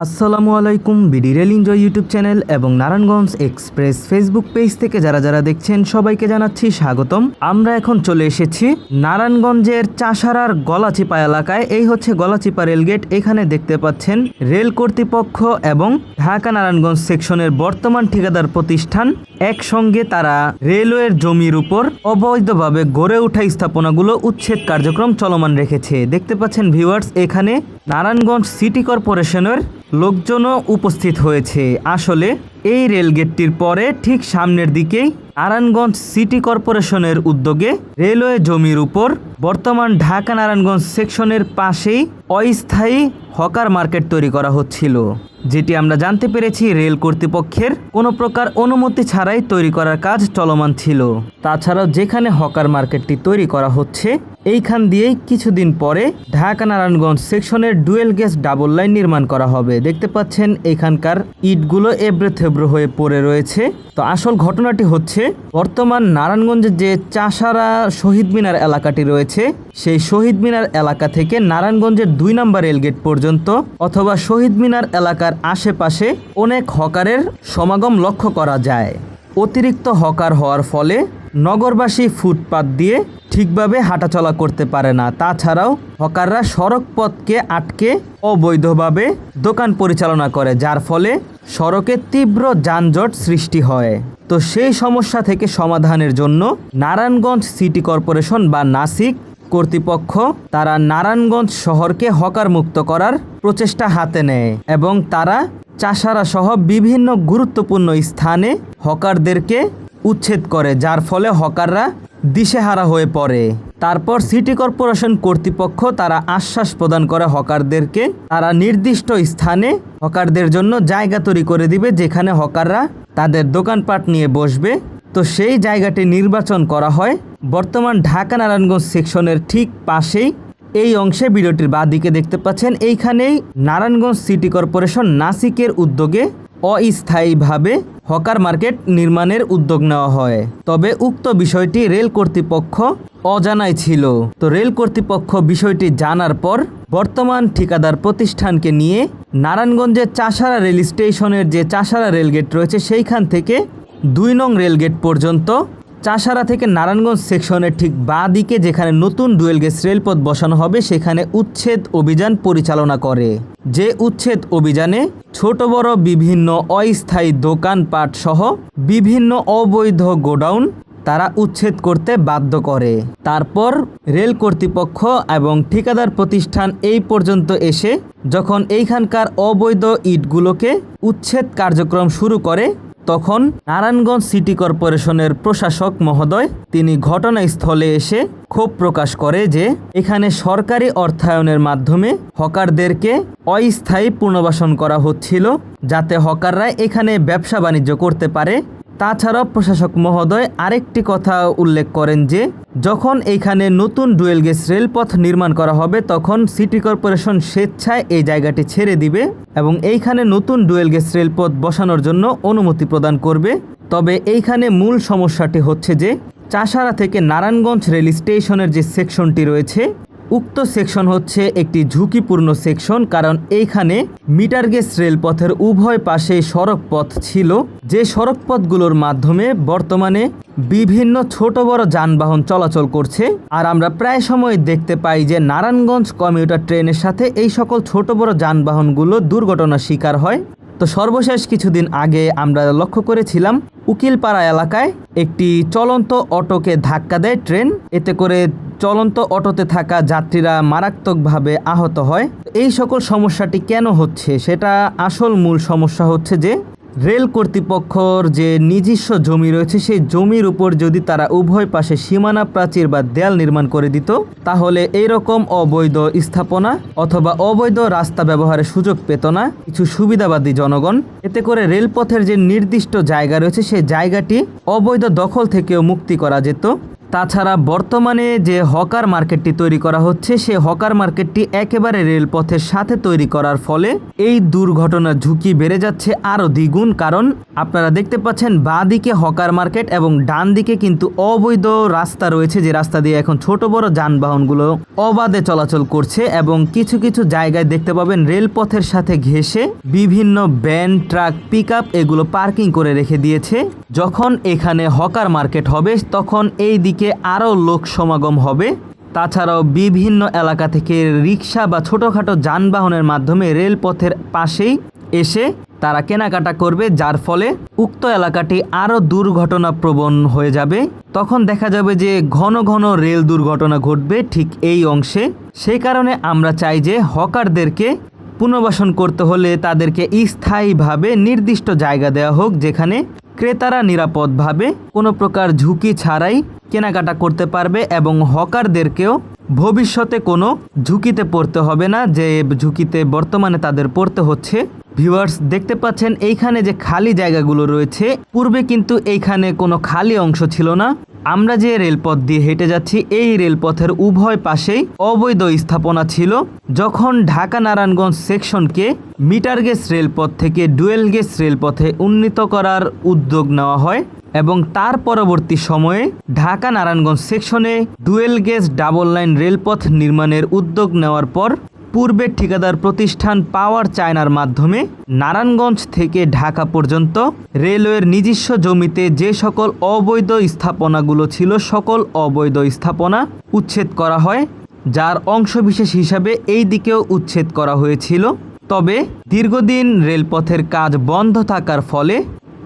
আসসালামু আলাইকুম। BD rail enjoy YouTube channel এবং নারায়ণগঞ্জ এক্সপ্রেস ফেসবুক পেজ থেকে যারা দেখছেন সবাইকে জানাচ্ছি স্বাগতম। আমরা এখন চলে এসেছি নারায়ণগঞ্জের চাষারার গলাচিপা এলাকায়। এই হচ্ছে গলাচিপা রেলগেট। এখানে দেখতে পাচ্ছেন রেল কর্তৃপক্ষ এবং ঢাকা নারায়ণগঞ্জ সেকশনের বর্তমান ঠিকাদার প্রতিষ্ঠান একসঙ্গে তারা রেলওয়ের জমির উপর অবৈধভাবে গড়ে ওঠা স্থাপনাগুলো উচ্ছেদ কার্যক্রম চলমান রেখেছে। দেখতে পাচ্ছেন ভিউয়ার্স, এখানে নারায়ণগঞ্জ সিটি কর্পোরেশনের লোকজনও উপস্থিত হয়েছে। আসলে এই রেলগেটটির পরে ঠিক সামনের দিকেই নারায়ণগঞ্জ সিটি কর্পোরেশনের উদ্যোগে রেলওয়ে জমির উপর বর্তমান ঢাকা নারায়ণগঞ্জ সেকশনের পাশেই অস্থায়ী হকার মার্কেট তৈরি করা হচ্ছিল, যেটি আমরা জানতে পেরেছি রেল কর্তৃপক্ষের কোনো প্রকার অনুমতি ছাড়াই তৈরি করার কাজ চলমান ছিল। তাছাড়াও যেখানে হকার মার্কেটটি তৈরি করা হচ্ছে এইখান দিয়েই কিছুদিন পরে ঢাকা নারায়ণগঞ্জ সেকশনের ডুয়েল গেজ ডাবল লাইন নির্মাণ করা হবে। দেখতে পাচ্ছেন এখানকার ইটগুলো এবড়ো থেবড়ো হয়ে পড়ে রয়েছে। তো আসল ঘটনাটি হচ্ছে বর্তমান নারায়ণগঞ্জের যে চাষারা শহীদ মিনার এলাকাটি রয়েছে সেই শহীদ মিনার এলাকা থেকে নারায়ণগঞ্জের 2 নম্বর রেলগেট পর্যন্ত অথবা শহীদ মিনার এলাকার আশেপাশে অনেক হকারের সমাগম লক্ষ্য করা যায়। অতিরিক্ত হকার হওয়ার ফলে নগরবাসী ফুটপাত দিয়ে ঠিকভাবে হাঁটাচলা করতে পারে না। তাছাড়াও হকাররা সড়ক পথকে আটকে অবৈধভাবে দোকান পরিচালনা করে, যার ফলে সড়কে তীব্র যানজট সৃষ্টি হয়। তো সেই সমস্যা থেকে সমাধানের জন্য নারায়ণগঞ্জ সিটি কর্পোরেশন বা নাসিক কর্তৃপক্ষ তারা নারায়ণগঞ্জ শহরকে হকার মুক্ত করার প্রচেষ্টা হাতে নেয় এবং তারা চাষারা সহ বিভিন্ন গুরুত্বপূর্ণ স্থানে হকারদেরকে উচ্ছেদ করে, যার ফলে হকাররা দিশেহারা হয়ে পড়ে। তারপর সিটি কর্পোরেশন কর্তৃপক্ষ তারা আশ্বাস প্রদান করে হকারদেরকে, তারা নির্দিষ্ট স্থানে হকারদের জন্য জায়গা তৈরি করে দিবে যেখানে হকাররা তাদের দোকানপাট নিয়ে বসবে। তো সেই জায়গাটি নির্বাচন করা হয় বর্তমান ঢাকা নারায়ণগঞ্জ সেকশনের ঠিক পাশেই। এই অংশে ভিডিওটির বাঁদিকে দেখতে পাচ্ছেন এইখানেই নারায়ণগঞ্জ সিটি কর্পোরেশন নাসিকের উদ্যোগে অস্থায়ীভাবে হকার মার্কেট নির্মাণের উদ্যোগ নেওয়া হয়। তবে উক্ত বিষয়টি রেল কর্তৃপক্ষ অজানাই ছিল। তো রেল কর্তৃপক্ষ বিষয়টি জানার পর বর্তমান ঠিকাদার প্রতিষ্ঠানকে নিয়ে নারায়ণগঞ্জের চাষারা রেল স্টেশনের যে চাষারা রেলগেট রয়েছে সেইখান থেকে 2 নং রেলগেট পর্যন্ত চাষারা থেকে নারায়ণগঞ্জ সেকশনের ঠিক বাঁ দিকে যেখানে নতুন ডুয়েল গেজ রেলপথ বসানো হবে সেখানে উচ্ছেদ অভিযান পরিচালনা করে। যে উচ্ছেদ অভিযানে ছোট বড় বিভিন্ন অস্থায়ী দোকানপাট সহ বিভিন্ন অবৈধ গোডাউন তারা উচ্ছেদ করতে বাধ্য করে। তারপর রেল কর্তৃপক্ষ এবং ঠিকাদার প্রতিষ্ঠান এই পর্যন্ত এসে যখন এইখানকার অবৈধ ইটগুলোকে উচ্ছেদ কার্যক্রম শুরু করে তখন নারায়ণগঞ্জ সিটি কর্পোরেশনের প্রশাসক মহোদয় তিনি ঘটনাস্থলে এসে ক্ষোভ প্রকাশ করে যে এখানে সরকারি অর্থায়নের মাধ্যমে হকারদেরকে অস্থায়ী পুনর্বাসন করা হচ্ছিল যাতে হকাররা এখানে ব্যবসা বাণিজ্য করতে পারে। তাছাড়াও প্রশাসক মহোদয় আরেকটি কথা উল্লেখ করেন যে যখন এইখানে নতুন ডুয়েল গেজ রেলপথ নির্মাণ করা হবে তখন সিটি কর্পোরেশন স্বেচ্ছায় এই জায়গাটি ছেড়ে দিবে এবং এইখানে নতুন ডুয়েল গেজ রেলপথ বসানোর জন্য অনুমতি প্রদান করবে। তবে এইখানে মূল সমস্যাটি হচ্ছে যে চাষারা থেকে নারায়ণগঞ্জ রেল স্টেশনের যে সেকশনটি রয়েছে উক্ত সেকশন হচ্ছে একটি ঝুঁকিপূর্ণ সেকশন, কারণ এইখানে মিটার গেজ রেলপথের উভয় পাশে সড়ক পথ ছিল, যে সড়ক পথগুলোর মাধ্যমে বর্তমানে বিভিন্ন ছোট বড় যানবাহন চলাচল করছে। আর আমরা প্রায় সময় দেখতে পাই যে নারায়ণগঞ্জ কমিউটার ট্রেনের সাথে এই সকল ছোট বড় যানবাহনগুলো দুর্ঘটনার শিকার হয়। তো সর্বশেষ কিছুদিন আগে আমরা লক্ষ্য করেছিলাম উকিলপাড়া এলাকায় একটি চলন্ত অটোকে ধাক্কা দেয় ট্রেন, এতে করে চলন্ত অটোতে থাকা যাত্রীরা মারাত্মকভাবে আহত হয়। এই সকল সমস্যাটি কেন হচ্ছে সেটা আসল মূল সমস্যা হচ্ছে যে রেল কর্তৃপক্ষর যে নিজস্ব জমি রয়েছে সেই জমির উপর যদি তারা উভয় পাশে সীমানা প্রাচীর বা দেয়াল নির্মাণ করে দিত তাহলে এইরকম অবৈধ স্থাপনা অথবা অবৈধ রাস্তা ব্যবহারের সুযোগ পেত না কিছু সুবিধাবাদী জনগণ। এতে করে রেলপথের যে নির্দিষ্ট জায়গা রয়েছে সেই জায়গাটি অবৈধ দখল থেকেও মুক্তি করা যেত। তাছাড়া বর্তমানে যে হকার মার্কেটটি তৈরি করা হচ্ছে সে হকার মার্কেটটি একেবারে রেলপথের সাথে তৈরি করার ফলে এই দুর্ঘটনার ঝুঁকি বেড়ে যাচ্ছে আরও দ্বিগুণ। কারণ আপনারা দেখতে পাচ্ছেন বাঁ দিকে হকার মার্কেট এবং ডান দিকে কিন্তু অবৈধ রাস্তা রয়েছে, যে রাস্তা দিয়ে এখন ছোট বড় যানবাহনগুলো অবাধে চলাচল করছে এবং কিছু কিছু জায়গায় দেখতে পাবেন রেলপথের সাথে ঘেঁষে বিভিন্ন ভ্যান, ট্রাক, পিকআপ এগুলো পার্কিং করে রেখে দিয়েছে। যখন এখানে হকার মার্কেট হবে তখন এই দিকে আরও লোক সমাগম হবে। তাছাড়াও বিভিন্ন এলাকা থেকে রিক্সা বা ছোটোখাটো যানবাহনের মাধ্যমে রেলপথের পাশেই এসে তারা কেনাকাটা করবে, যার ফলে উক্ত এলাকাটি আরও দুর্ঘটনাপ্রবণ হয়ে যাবে। তখন দেখা যাবে যে ঘন ঘন রেল দুর্ঘটনা ঘটবে ঠিক এই অংশে। সেই কারণে আমরা চাই যে হকারদেরকে পুনর্বাসন করতে হলে তাদেরকে স্থায়ীভাবে নির্দিষ্ট জায়গা দেওয়া হোক, যেখানে ক্রেতারা নিরাপদভাবে কোনো প্রকার ঝুঁকি ছাড়াই কেনাকাটা করতে পারবে এবং হকারদেরকেও ভবিষ্যতে কোনো ঝুঁকিতে পড়তে হবে না, যে ঝুঁকিতে বর্তমানে তাদের পড়তে হচ্ছে। ভিউয়ার্স, দেখতে পাচ্ছেন এইখানে যে খালি জায়গাগুলো রয়েছে, পূর্বে কিন্তু এইখানে কোনো খালি অংশ ছিল না। আমরা যে রেলপথ দিয়ে হেঁটে যাচ্ছি এই রেলপথের উভয় পাশেই অবৈধ স্থাপনা ছিল। যখন ঢাকা নারায়ণগঞ্জ সেকশনকে মিটার গেজ রেলপথ থেকে ডুয়েল গেজ রেলপথে উন্নীত করার উদ্যোগ নেওয়া হয় এবং তার পরবর্তী সময়ে ঢাকা নারায়ণগঞ্জ সেকশনে ডুয়েল গেজ ডাবল লাইন রেলপথ নির্মাণের উদ্যোগ নেওয়ার পর পূর্বের ঠিকাদার প্রতিষ্ঠান পাওয়ার চায়নার মাধ্যমে নারায়ণগঞ্জ থেকে ঢাকা পর্যন্ত রেলওয়ের নিজস্ব জমিতে যে সকল অবৈধ স্থাপনাগুলো ছিল সকল অবৈধ স্থাপনা উচ্ছেদ করা হয়, যার অংশবিশেষ হিসাবে এই দিকেও উচ্ছেদ করা হয়েছিল। তবে দীর্ঘদিন রেলপথের কাজ বন্ধ থাকার ফলে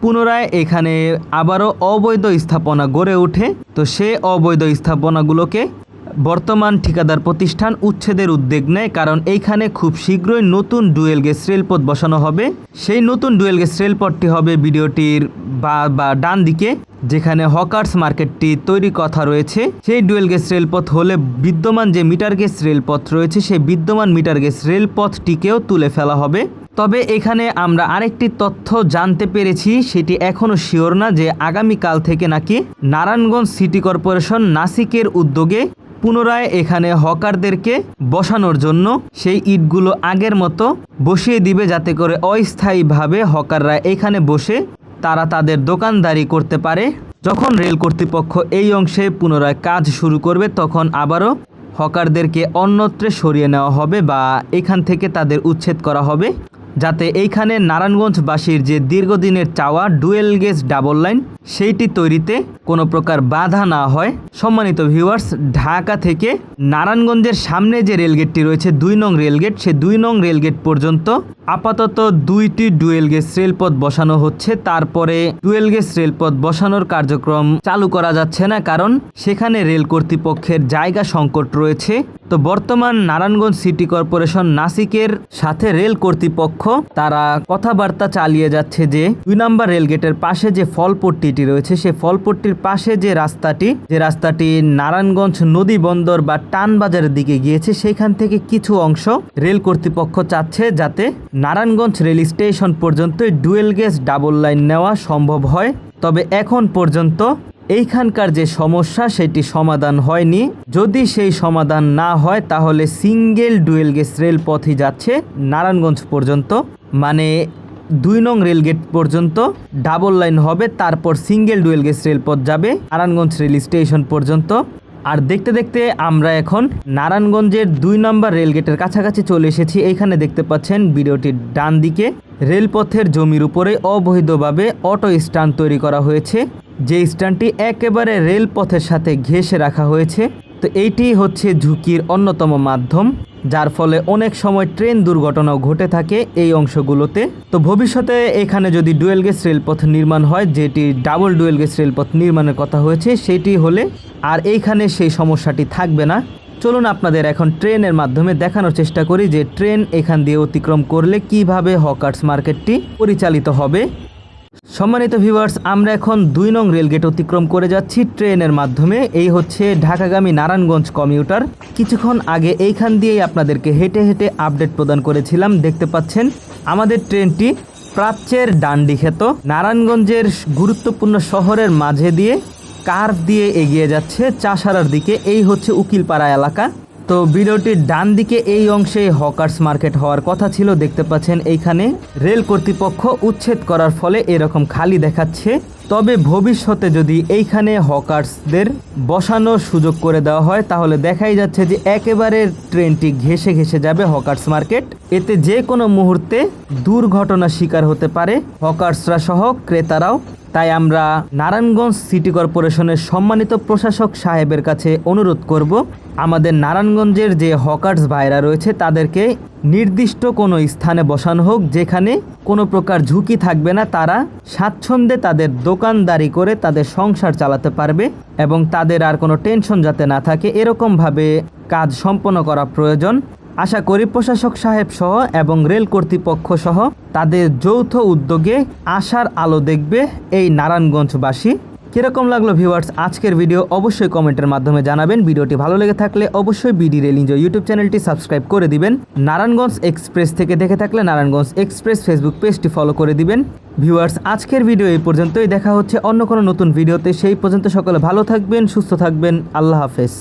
পুনরায় এখানে আবারও অবৈধ স্থাপনা গড়ে ওঠে। তো সে অবৈধ স্থাপনাগুলোকে বর্তমান ঠিকাদার প্রতিষ্ঠান উচ্ছেদের উদ্যোগ নেয়, কারণ এইখানে খুব শীঘ্রই নতুন ডুয়েল গেজ রেলপথ বসানো হবে। সেই নতুন ডুয়েল গেজ রেলপথটি হবে ভিডিওটির বা ডান দিকে, যেখানে হকার্স মার্কেটটি তৈরি কথা রয়েছে। সেই ডুয়েল গেজ রেলপথ হলে বিদ্যমান যে মিটার গেজ রেলপথ রয়েছে সেই বিদ্যমান মিটার গেজ রেলপথটিকেও তুলে ফেলা হবে। তবে এখানে আমরা আরেকটি তথ্য জানতে পেরেছি, সেটি এখনও শিওর না, যে আগামীকাল থেকে নাকি নারায়ণগঞ্জ সিটি কর্পোরেশন নাসিকের উদ্যোগে পুনরায় এখানে হকারদেরকে বসানোর জন্য সেই ইটগুলো আগের মতো বসিয়ে দিবে, যাতে করে অস্থায়ীভাবে হকাররা এখানে বসে তারা তাদের দোকানদারি করতে পারে। যখন রেল কর্তৃপক্ষ এই অংশে পুনরায় কাজ শুরু করবে তখন আবারও হকারদেরকে অন্যত্রে সরিয়ে নেওয়া হবে বা এখান থেকে তাদের উচ্ছেদ করা হবে, যাতে এইখানে নারায়ণগঞ্জবাসীর যে দীর্ঘদিনের চাওয়া ডুয়েল গেজ ডাবল লাইন সেইটি তৈরিতে কোনো প্রকার বাধা না হয়। সম্মানিত ভিউয়ার্স, ঢাকা থেকে নারায়ণগঞ্জের সামনে যে রেলগেটটি রয়েছে 2 নং রেলগেট, সে 2 নং রেলগেট পর্যন্ত আপাতত 2টি ডুয়েল গেজ রেলপথ বসানো হচ্ছে। তারপরে ডুয়েল গেজ রেলপথ বসানোর কার্যক্রম চালু করা যাচ্ছে না, কারণ সেখানে রেল কর্তৃপক্ষের জায়গা সংকট রয়েছে। তো বর্তমান নারায়ণগঞ্জ সিটি কর্পোরেশন নাসিকের সাথে রেল কর্তৃপক্ষ তারা কথাবার্তা চালিয়ে যাচ্ছে যে 2 নম্বর রেলগেটের পাশে যে ফলপট্টিটি রয়েছে সেই ফলপট্টির পাশে যে রাস্তাটি নারায়ণগঞ্জ নদী বন্দর বা টানবাজারের দিকে গিয়েছে, সেইখান থেকে কিছু অংশ রেল কর্তৃপক্ষ চাচ্ছে যাতে নারায়ণগঞ্জ রেল স্টেশন পর্যন্ত ডুয়েল গেজ ডাবল লাইন নেওয়া সম্ভব হয়। তবে এখন পর্যন্ত এইখানকার যে সমস্যা সেটি সমাধান হয়নি। যদি সেই সমাধান না হয় তাহলে সিঙ্গেল ডুয়েল গেজ রেলপথই যাচ্ছে নারায়ণগঞ্জ পর্যন্ত, মানে 2 নং রেলগেট পর্যন্ত ডাবল লাইন হবে, তারপর সিঙ্গেল ডুয়েল গেজ রেলপথ যাবে নারায়ণগঞ্জ রেল স্টেশন পর্যন্ত। আর দেখতে দেখতে আমরা এখন নারায়ণগঞ্জের 2 নম্বর রেলগেটের কাছাকাছি চলে এসেছি। এইখানে দেখতে পাচ্ছেন ভিডিওটির ডান দিকে রেলপথের জমির উপরে অবৈধভাবে অটো স্ট্যান্ড তৈরি করা হয়েছে, যে স্ট্যান্ডটি একেবারে রেলপথের সাথে ঘেঁষে রাখা হয়েছে। তো এইটি হচ্ছে ঝুঁকির অন্যতম মাধ্যম, যার ফলে অনেক সময় ট্রেন দুর্ঘটনাও ঘটে থাকে এই অংশগুলোতে। তো ভবিষ্যতে এখানে যদি ডুয়েল গেজ রেলপথ নির্মাণ হয়, যেটি ডাবল ডুয়েল গেজ রেলপথ নির্মাণের কথা হয়েছে, সেটি হলে আর এইখানে সেই সমস্যাটি থাকবে না। চলুন আপনাদের এখন ট্রেনের মাধ্যমে দেখানোর চেষ্টা করি যে ট্রেন এখান দিয়ে অতিক্রম করলে কিভাবে হকার্স মার্কেটটি পরিচালিত হবে। সম্মানিত ভিউয়ার্স, আমরা এখন 2 নং রেলগেট অতিক্রম করে যাচ্ছি ট্রেনের মাধ্যমে। এই হচ্ছে ঢাকাগামী নারায়ণগঞ্জ কমিউটার। কিছুক্ষণ আগে এইখান দিয়েই আপনাদেরকে হেঁটে হেঁটে আপডেট প্রদান করেছিলাম। দেখতে পাচ্ছেন আমাদের ট্রেনটি প্রাচ্যের ডান্ডি খ্যাত নারায়ণগঞ্জের গুরুত্বপূর্ণ শহরের মাঝে দিয়ে কার্ভ দিয়ে এগিয়ে যাচ্ছে চাষারার দিকে। এই হচ্ছে উকিলপাড়া এলাকা। তো ভিডিওটির ডান দিকে এই অংশে হকার্স মার্কেট হওয়ার কথা ছিল, দেখতে পাচ্ছেন এইখানে রেল কর্তৃপক্ষ উচ্ছেদ করার ফলে এরকম খালি দেখাচ্ছে। তবে ভবিষ্যতে যদি এইখানে হকার্সদের বসানোর সুযোগ করে দেওয়া হয় তাহলে দেখাই যাচ্ছে যে একেবারে ট্রেনটি ঘেঁষে ঘেঁষে যাবে হকার্স মার্কেট। এতে যে কোনো মুহূর্তে দুর্ঘটনার শিকার হতে পারে হকার্সরা সহ ক্রেতারাও। তাই আমরা নারায়ণগঞ্জ সিটি কর্পোরেশনের সম্মানিত প্রশাসক সাহেবের কাছে অনুরোধ করব, আমাদের নারায়ণগঞ্জের যে হকার্স ভাইরা রয়েছে তাদেরকে নির্দিষ্ট কোনো স্থানে বসানো হোক, যেখানে কোনো প্রকার ঝুঁকি থাকবে না। তারা স্বাচ্ছন্দ্যে তাদের দোকানদারি করে তাদের সংসার চালাতে পারবে এবং তাদের আর কোনো টেনশন যাতে না থাকে, এরকমভাবে কাজ সম্পন্ন করা প্রয়োজন। আশা করি প্রশাসক সাহেব সহ এবং রেল কর্তৃপক্ষ সহ তাদের যৌথ উদ্যোগে আশার আলো দেখবে এই নারায়ণগঞ্জবাসী। কীরকম লাগলো ভিউয়ার্স আজকের ভিডিও অবশ্যই কমেন্টের মাধ্যমে জানাবেন। ভিডিওটি ভালো লেগে থাকলে অবশ্যই বিডি রেল এনজয় ইউটিউব চ্যানেলটি সাবস্ক্রাইব করে দিবেন। নারায়ণগঞ্জ এক্সপ্রেস থেকে দেখে থাকলে নারায়ণগঞ্জ এক্সপ্রেস ফেসবুক পেজটি ফলো করে দিবেন। ভিউয়ার্স আজকের ভিডিও এই পর্যন্তই, দেখা হচ্ছে অন্য কোনো নতুন ভিডিওতে। সেই পর্যন্ত সকলে ভালো থাকবেন, সুস্থ থাকবেন। আল্লাহ হাফেজ।